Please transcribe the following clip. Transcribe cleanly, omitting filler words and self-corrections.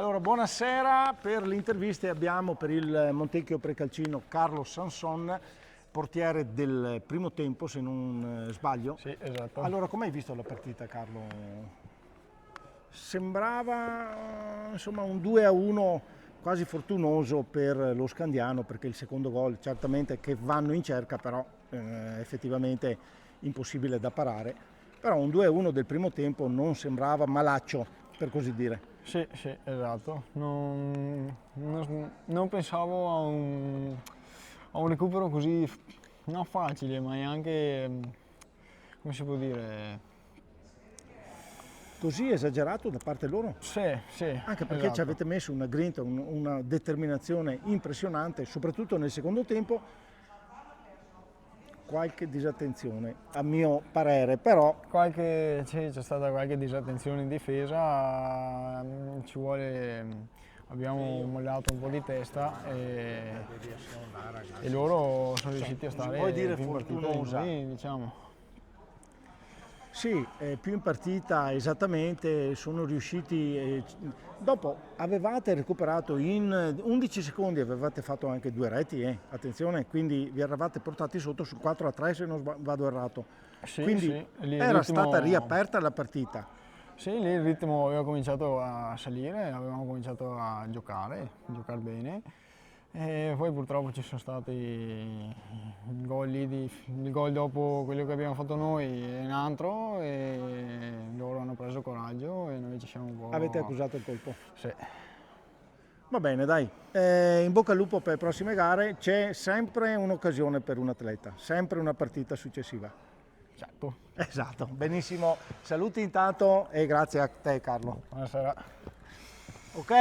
Allora, buonasera. Per le interviste abbiamo per il Montecchio Precalcino Carlo Sanson, portiere del primo tempo, se non sbaglio. Sì, esatto. Allora, come hai visto la partita, Carlo? Sembrava insomma un 2-1 quasi fortunoso per lo Scandiano, perché il secondo gol certamente che vanno in cerca, però effettivamente impossibile da parare. Però un 2-1 del primo tempo non sembrava malaccio, per così dire. Sì, sì, esatto. Non pensavo a un recupero così, non facile, ma è anche, come si può dire, Così esagerato da parte loro? sì, sì, Anche perché ci esatto. avete messo una grinta, una determinazione impressionante, soprattutto nel secondo tempo. Qualche disattenzione, a mio parere, però Sì, c'è stata qualche disattenzione in difesa, abbiamo mollato un po' di testa e loro sono riusciti a stare vuoi dire più in partita di fortunosa? noi, diciamo. Sì, più in partita esattamente, sono riusciti. Dopo avevate recuperato in 11 secondi, avevate fatto anche due reti, attenzione, quindi vi eravate portati sotto su 4-3 se non vado errato. Sì, Quindi sì, lì il era stata ritmo, riaperta la partita. sì, lì il ritmo aveva cominciato a salire, avevamo cominciato a giocare bene. E poi purtroppo ci sono stati il gol, il gol dopo quello che abbiamo fatto noi è un altro e loro hanno preso coraggio e noi ci siamo un Avete po'. accusato il colpo. Sì, Va bene, dai, in bocca al lupo per le prossime gare, c'è sempre un'occasione per un atleta, sempre una partita successiva. certo. Esatto, benissimo, saluti intanto e grazie a te Carlo. Buonasera. Ok.